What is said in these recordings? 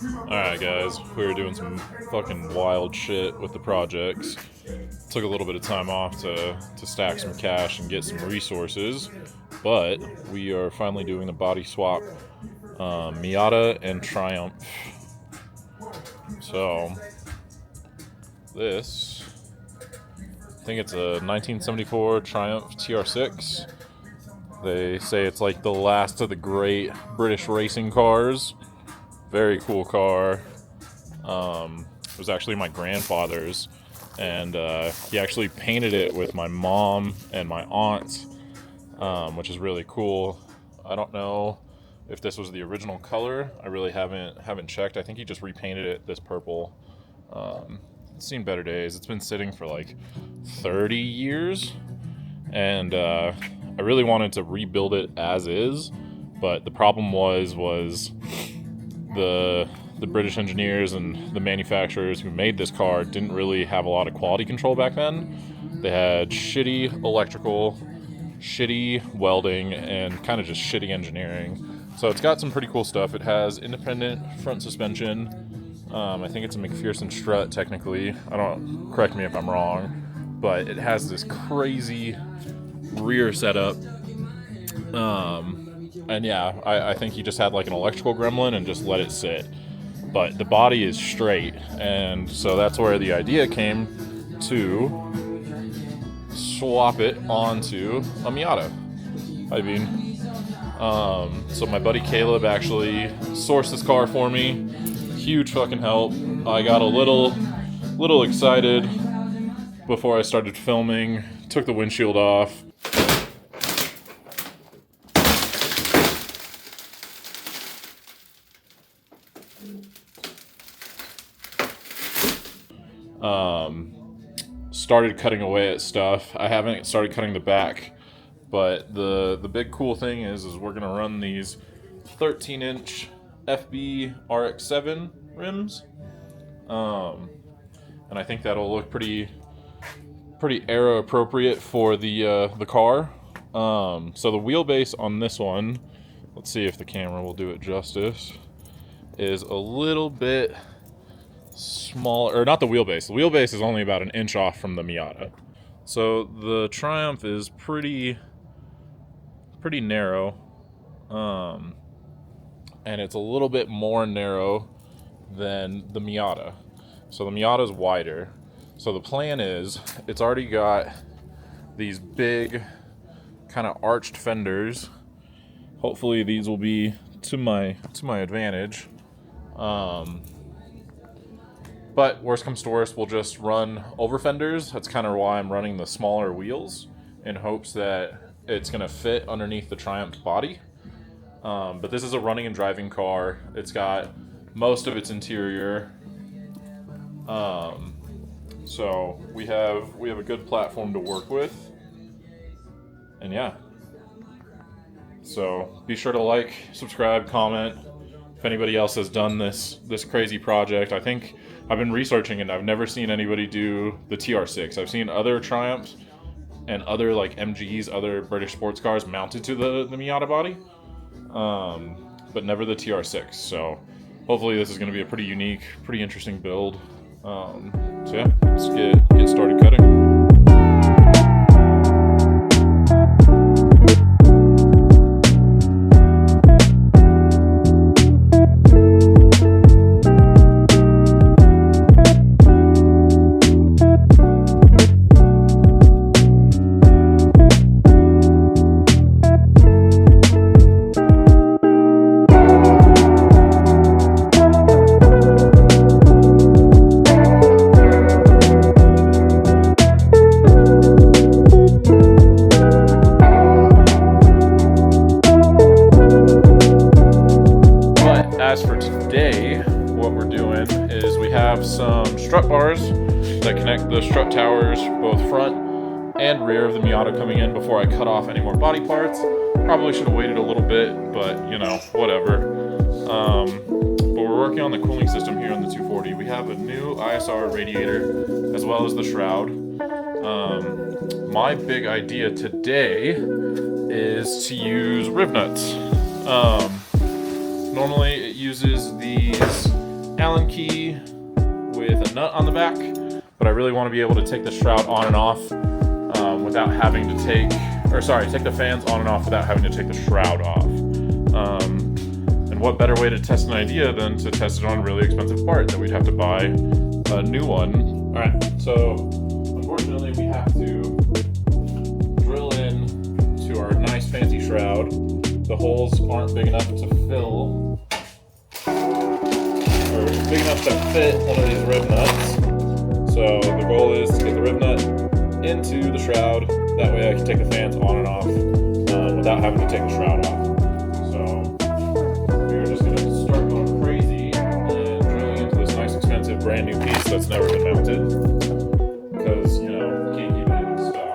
Alright guys, we were doing some fucking wild shit with the projects. Took a little bit of time off to stack some cash and get some resources, but we are finally doing the body swap Miata and Triumph. So, this, I think it's a 1974 Triumph TR6. They say it's like the last of the great British racing cars. Very cool car. It was actually my grandfather's, and he actually painted it with my mom and my aunt, which is really cool. I don't know if this was the original color. I really haven't checked. I think he just repainted it this purple. It's seen better days. It's been sitting for like 30 years, and I really wanted to rebuild it as is, but the problem was the British engineers and the manufacturers who made this car didn't really have a lot of quality control back then. They had shitty electrical, shitty welding, and kind of just shitty engineering. So it's got some pretty cool stuff. It has independent front suspension. I think it's a McPherson strut technically. Correct me if I'm wrong, but it has this crazy rear setup. And yeah, I think he just had like an electrical gremlin and just let it sit. But the body is straight, and so that's where the idea came to swap it onto a Miata. I mean, so my buddy Caleb actually sourced this car for me. Huge fucking help. I got a little excited before I started filming. Took the windshield off. Started cutting away at stuff. I haven't started cutting the back, but the big cool thing is we're gonna run these 13-inch FB RX-7 rims, and I think that'll look pretty aero appropriate for the car. So the wheelbase on this one, let's see if the camera will do it justice, is a little bit smaller, or not the wheelbase. The wheelbase is only about an inch off from the Miata. So the Triumph is pretty narrow, and it's a little bit more narrow than the Miata. So the Miata is wider. So the plan is, it's already got these big kind of arched fenders. Hopefully these will be to my advantage. But worst comes to worst, we'll just run over fenders. That's kind of why I'm running the smaller wheels, in hopes that it's going to fit underneath the Triumph body. But this is a running and driving car. It's got most of its interior. So we have a good platform to work with. And yeah. So be sure to like, subscribe, comment. If anybody else has done this crazy project, I think I've been researching it. I've never seen anybody do the TR6. I've seen other Triumphs and other like MGs, other British sports cars mounted to the Miata body, but never the TR6. So hopefully this is going to be a pretty unique, pretty interesting build. So yeah, let's get started cutting. As for today, what we're doing is we have some strut bars that connect the strut towers, both front and rear of the Miata, coming in before I cut off any more body parts. Probably should have waited a little bit, but you know, whatever. But we're working on the cooling system here on the 240. We have a new ISR radiator as well as the shroud. My big idea today is to use rib nuts. Normally it uses these Allen key with a nut on the back, but I really want to be able to take the shroud on and off without having to take the fans on and off without having to take the shroud off. And what better way to test an idea than to test it on a really expensive part that we'd have to buy a new one. All right, so unfortunately we have to drill in to our nice fancy shroud. The holes aren't big enough to fill, or big enough to fit one of these rib nuts. So the goal is to get the rib nut into the shroud. That way I can take the fans on and off without having to take the shroud off. So we're just going to start going crazy and drilling into this nice expensive brand new piece that's never been mounted. Because, you know, can't keep it in stock.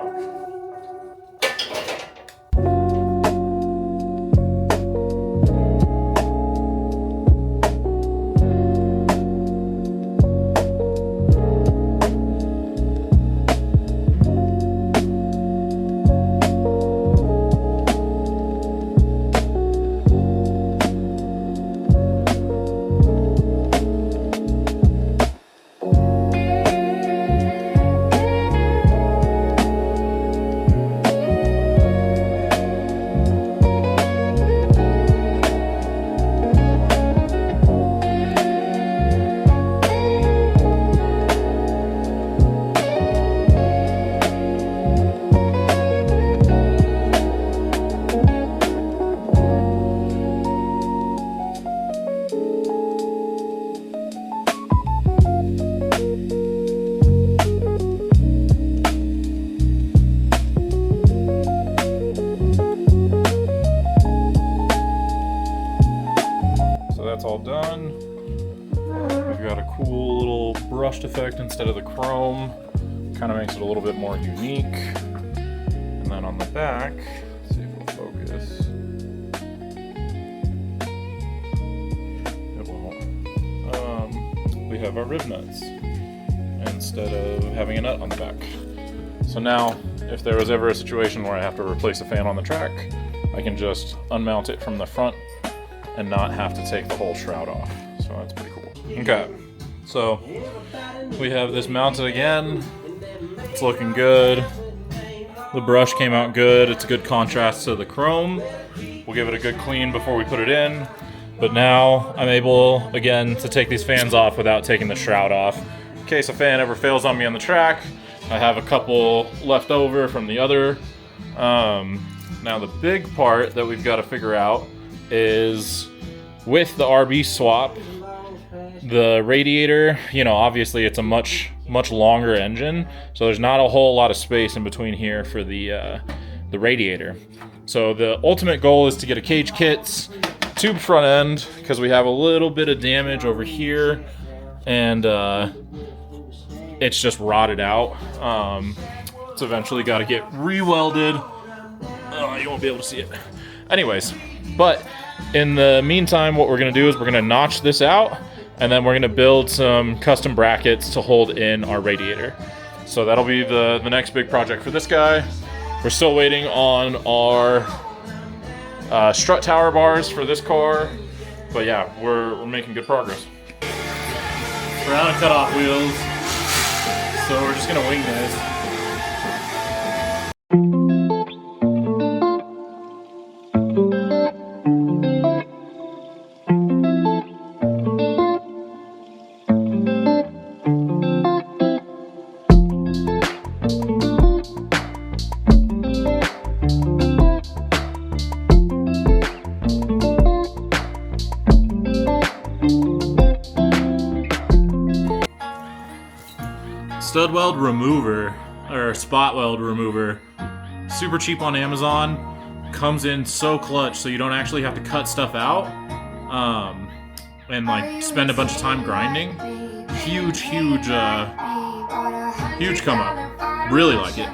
That's all done. We've got a cool little brushed effect instead of the chrome. Kind of makes it a little bit more unique. And then on the back, let's see if it'll focus. It won't. We have our rib nuts instead of having a nut on the back. So now, if there was ever a situation where I have to replace a fan on the track, I can just unmount it from the front and not have to take the whole shroud off. So that's pretty cool. Okay, so we have this mounted again. It's looking good. The brush came out good. It's a good contrast to the chrome. We'll give it a good clean before we put it in. But now I'm able, again, to take these fans off without taking the shroud off. In case a fan ever fails on me on the track, I have a couple left over from the other. Now the big part that we've got to figure out is with the RB swap, the radiator, you know, obviously it's a much longer engine, so there's not a whole lot of space in between here for the radiator. So the ultimate goal is to get a cage kits, tube front end, because we have a little bit of damage over here, and it's just rotted out. It's eventually got to get re-welded. Oh, you won't be able to see it. Anyways, but in the meantime, what we're going to do is we're going to notch this out, and then we're going to build some custom brackets to hold in our radiator. So that'll be the next big project for this guy. We're still waiting on our strut tower bars for this car, but yeah, we're making good progress. We're out of cutoff wheels, so we're just going to wing this. Stud weld remover, or spot weld remover, super cheap on Amazon, comes in so clutch so you don't actually have to cut stuff out and like spend a bunch of time grinding. Huge come up. Really like it.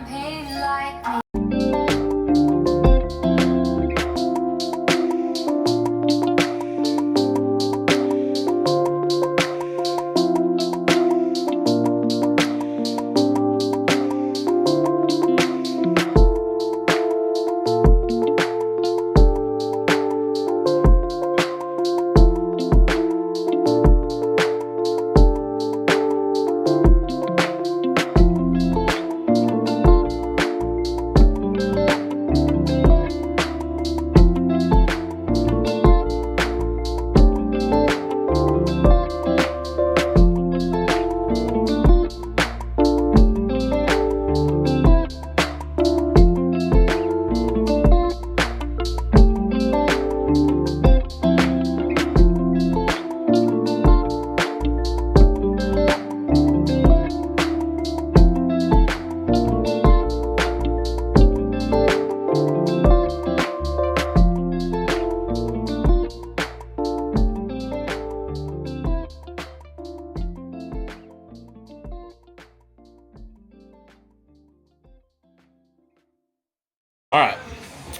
All right,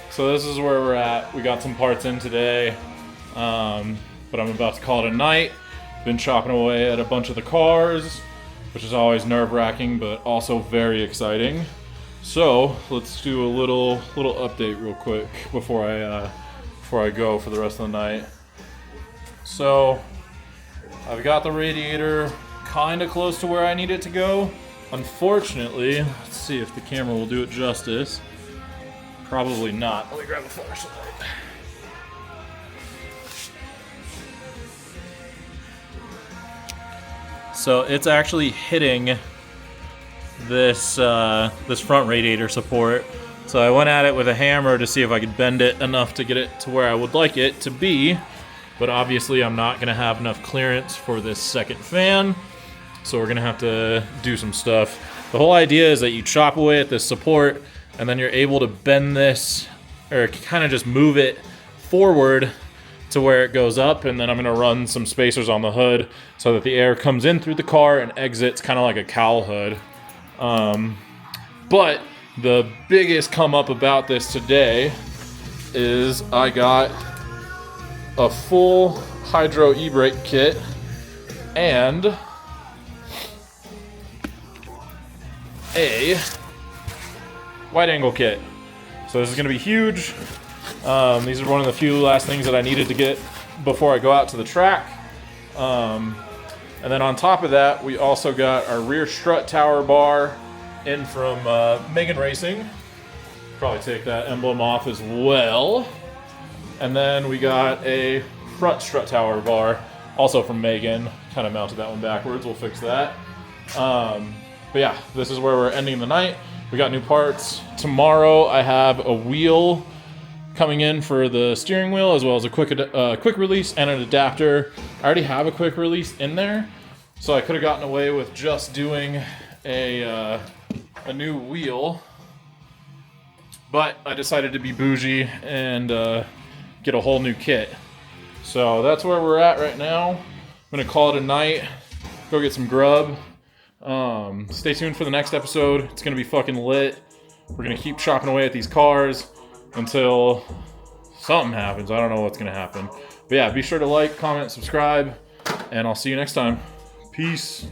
so this is where we're at. We got some parts in today, but I'm about to call it a night. Been chopping away at a bunch of the cars, which is always nerve-wracking, but also very exciting. So let's do a little update real quick before I go for the rest of the night. So I've got the radiator kind of close to where I need it to go. Unfortunately, let's see if the camera will do it justice. Probably not. Let me grab a flashlight. So it's actually hitting this this front radiator support. So I went at it with a hammer to see if I could bend it enough to get it to where I would like it to be. But obviously I'm not gonna have enough clearance for this second fan. So we're gonna have to do some stuff. The whole idea is that you chop away at this support and then you're able to bend this, or kind of just move it forward to where it goes up, and then I'm gonna run some spacers on the hood so that the air comes in through the car and exits kind of like a cowl hood. But the biggest come up about this today is I got a full hydro e-brake kit and a wide angle kit. So this is gonna be huge. These are one of the few last things that I needed to get before I go out to the track. And then on top of that, we also got our rear strut tower bar in from Megan Racing. Probably take that emblem off as well. And then we got a front strut tower bar, also from Megan. Kind of mounted that one backwards, we'll fix that. But yeah, this is where we're ending the night. We got new parts. Tomorrow I have a wheel coming in for the steering wheel, as well as a quick release and an adapter. I already have a quick release in there, so I could have gotten away with just doing a new wheel. But I decided to be bougie and get a whole new kit. So that's where we're at right now. I'm gonna call it a night, go get some grub. Stay tuned for the next episode. It's gonna be fucking lit. We're gonna keep chopping away at these cars until something happens. I don't know what's gonna happen. But yeah, be sure to like, comment, subscribe, and I'll see you next time. Peace.